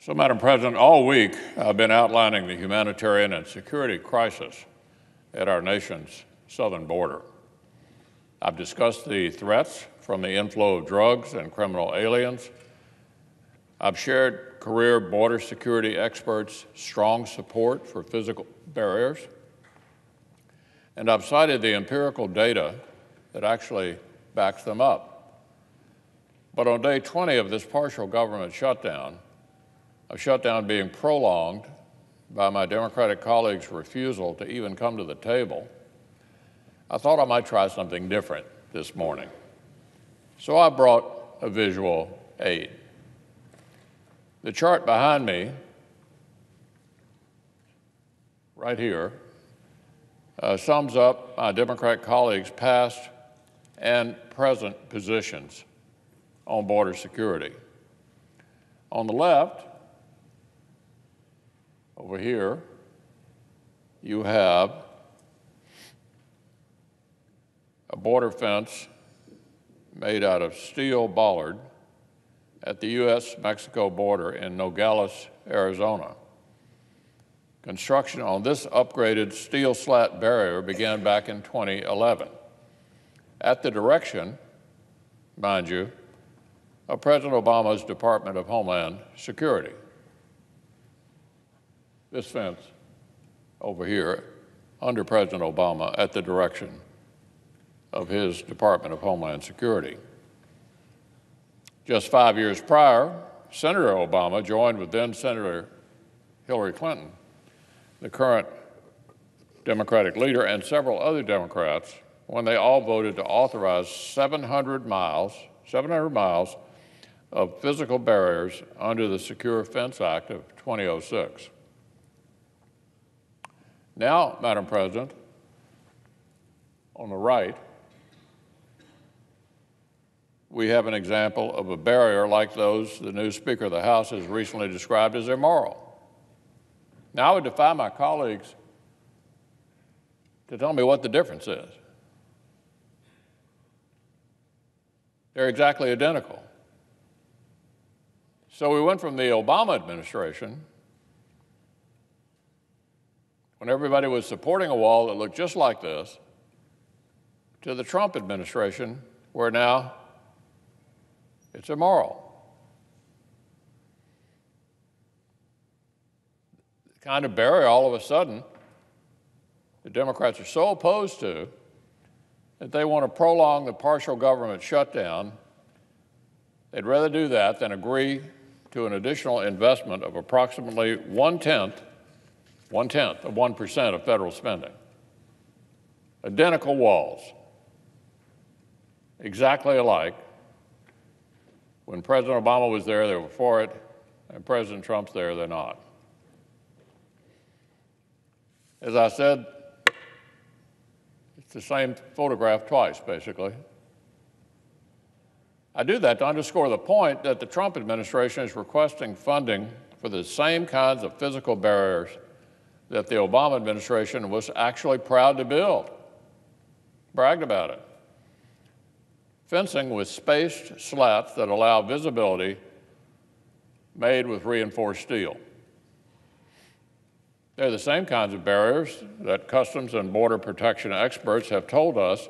So, Madam President, all week I've been outlining the humanitarian and security crisis at our nation's southern border. I've discussed the threats from the inflow of drugs and criminal aliens. I've shared career border security experts' strong support for physical barriers. And I've cited the empirical data that actually backs them up. But on day 20 of this partial government shutdown, a shutdown being prolonged by my Democratic colleagues' refusal to even come to the table, I thought I might try something different this morning. So I brought a visual aid. The chart behind me, right here, sums up my Democratic colleagues' past and present positions on border security. On the left, over here, you have a border fence made out of steel bollard at the U.S.-Mexico border in Nogales, Arizona. Construction on this upgraded steel slat barrier began back in 2011, at the direction, mind you, of President Obama's Department of Homeland Security. This fence over here, under President Obama, at the direction of his Department of Homeland Security. Just 5 years prior, Senator Obama joined with then-Senator Hillary Clinton, the current Democratic leader, and several other Democrats when they all voted to authorize 700 miles of physical barriers under the Secure Fence Act of 2006. Now, Madam President, on the right, we have an example of a barrier like those the new Speaker of the House has recently described as immoral. Now, I would defy my colleagues to tell me what the difference is. They're exactly identical. So we went from the Obama administration, when everybody was supporting a wall that looked just like this, to the Trump administration, where now it's immoral. The kind of barrier all of a sudden the Democrats are so opposed to that they want to prolong the partial government shutdown. They'd rather do that than agree to an additional investment of approximately one-tenth of 1% of federal spending. Identical walls, exactly alike. When President Obama was there, they were for it, and President Trump's there, they're not. As I said, it's the same photograph twice, basically. I do that to underscore the point that the Trump administration is requesting funding for the same kinds of physical barriers that the Obama administration was actually proud to build, bragged about it. Fencing with spaced slats that allow visibility made with reinforced steel. They're the same kinds of barriers that Customs and Border Protection experts have told us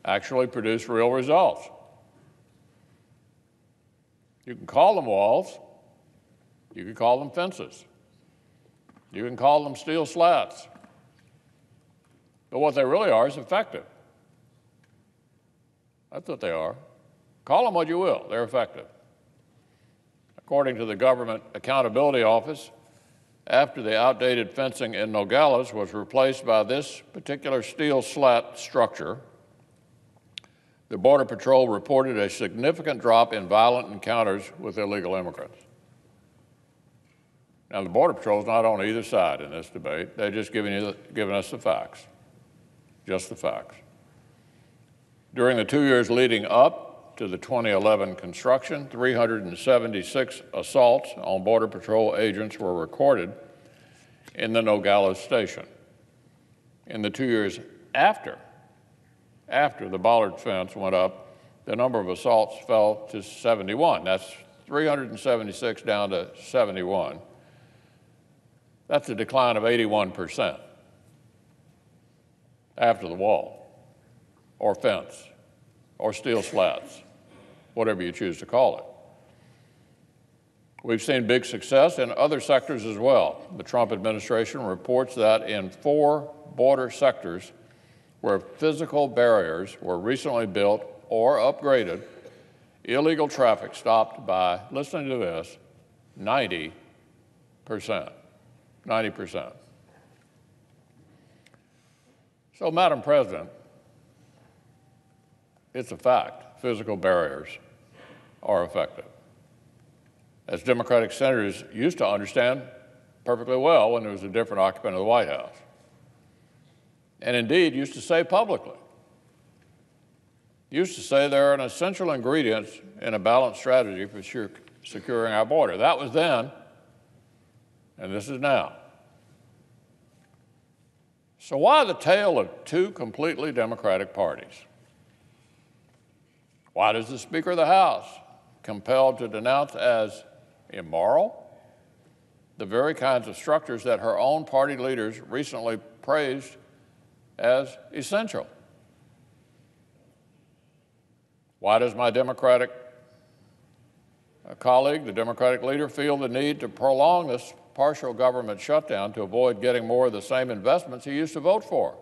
actually produce real results. You can call them walls, you can call them fences, you can call them steel slats, but what they really are is effective. That's what they are. Call them what you will, they're effective. According to the Government Accountability Office, after the outdated fencing in Nogales was replaced by this particular steel slat structure, the Border Patrol reported a significant drop in violent encounters with illegal immigrants. Now, the Border Patrol is not on either side in this debate. They're just giving us the facts, just the facts. During the 2 years leading up to the 2011 construction, 376 assaults on Border Patrol agents were recorded in the Nogales station. In the 2 years after the bollard fence went up, the number of assaults fell to 71. That's 376 down to 71. That's a decline of 81% after the wall, or fence, or steel slats, whatever you choose to call it. We've seen big success in other sectors as well. The Trump administration reports that in 4 border sectors where physical barriers were recently built or upgraded, illegal traffic stopped by, listen to this, 90%. 90%. So, Madam President, it's a fact, physical barriers are effective, as Democratic senators used to understand perfectly well when there was a different occupant of the White House, and indeed used to say publicly. Used to say they're an essential ingredient in a balanced strategy for securing our border. That was then, and this is now. So why the tale of 2 completely Democratic parties? Why does the Speaker of the House compelled to denounce as immoral the very kinds of structures that her own party leaders recently praised as essential? Why does my Democratic colleague, the Democratic leader, feel the need to prolong this partial government shutdown to avoid getting more of the same investments he used to vote for?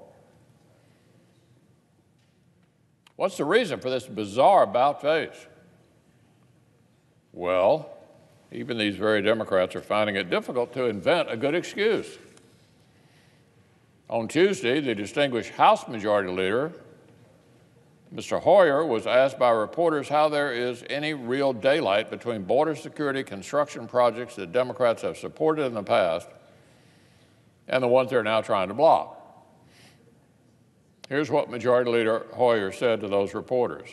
What's the reason for this bizarre about-face? Well, even these very Democrats are finding it difficult to invent a good excuse. On Tuesday, the distinguished House Majority Leader, Mr. Hoyer, was asked by reporters how there is any real daylight between border security construction projects that Democrats have supported in the past and the ones they're now trying to block. Here's what Majority Leader Hoyer said to those reporters.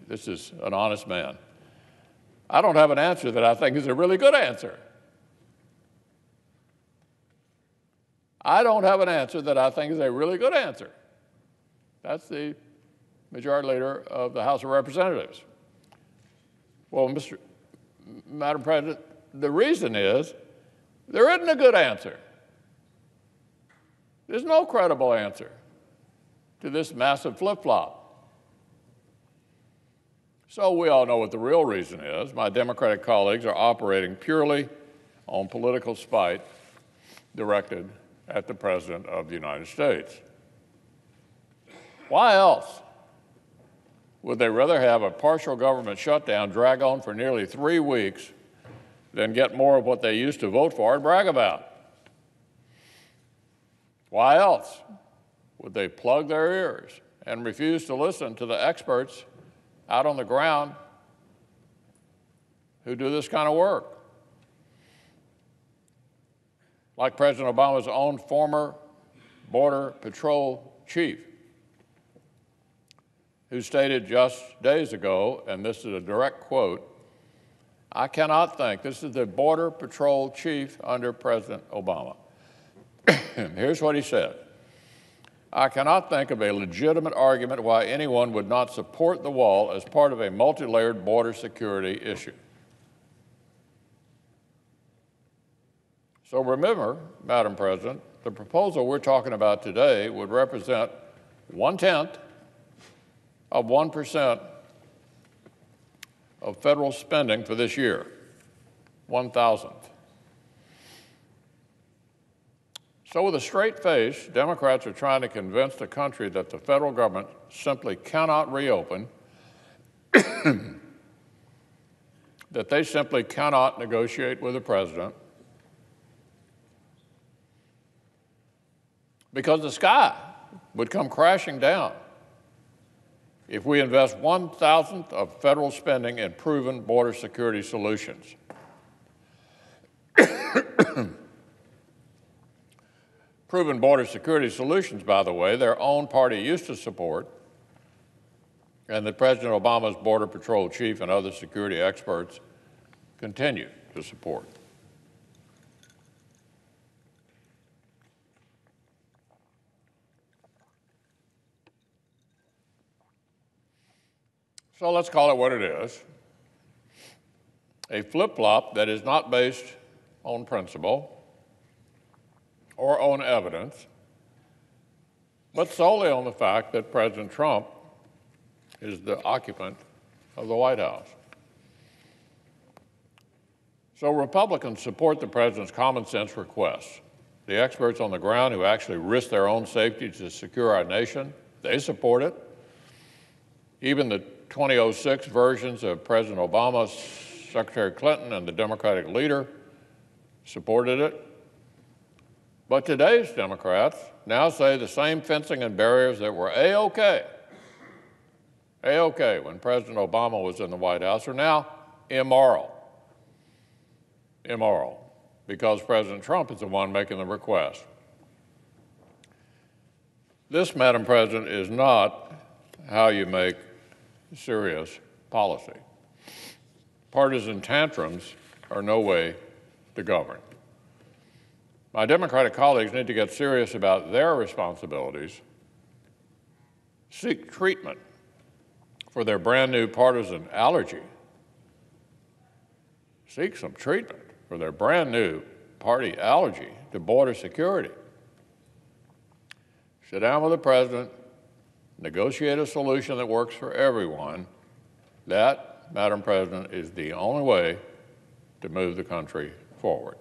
This is an honest man. I don't have an answer that I think is a really good answer. I don't have an answer that I think is a really good answer. That's the Majority Leader of the House of Representatives. Well, Madam President, the reason is there isn't a good answer. There's no credible answer to this massive flip-flop. So we all know what the real reason is. My Democratic colleagues are operating purely on political spite directed at the President of the United States. Why else would they rather have a partial government shutdown drag on for nearly 3 weeks than get more of what they used to vote for and brag about? Why else would they plug their ears and refuse to listen to the experts out on the ground who do this kind of work? Like President Obama's own former Border Patrol chief, who stated just days ago, and this is a direct quote, I cannot think, this is the Border Patrol chief under President Obama. Here's what he said. I cannot think of a legitimate argument why anyone would not support the wall as part of a multi-layered border security issue. So remember, Madam President, the proposal we're talking about today would represent 1/10 of 1% of federal spending for this year, 1,000th. So with a straight face, Democrats are trying to convince the country that the federal government simply cannot reopen, that they simply cannot negotiate with the president, because the sky would come crashing down if we invest 1,000th of federal spending in proven border security solutions. Proven border security solutions, by the way, their own party used to support, and that President Obama's Border Patrol chief and other security experts continue to support. So let's call it what it is. A flip-flop that is not based on principle or on evidence, but solely on the fact that President Trump is the occupant of the White House. So Republicans support the president's common sense requests. The experts on the ground who actually risk their own safety to secure our nation, they support it. Even the 2006 versions of President Obama, Secretary Clinton, and the Democratic leader supported it. But today's Democrats now say the same fencing and barriers that were A-OK when President Obama was in the White House are now immoral. Immoral, because President Trump is the one making the request. This, Madam President, is not how you make serious policy. Partisan tantrums are no way to govern. My Democratic colleagues need to get serious about their responsibilities, seek treatment for their brand new partisan allergy, seek some treatment for their brand new party allergy to border security. Sit down with the president, negotiate a solution that works for everyone. That, Madam President, is the only way to move the country forward.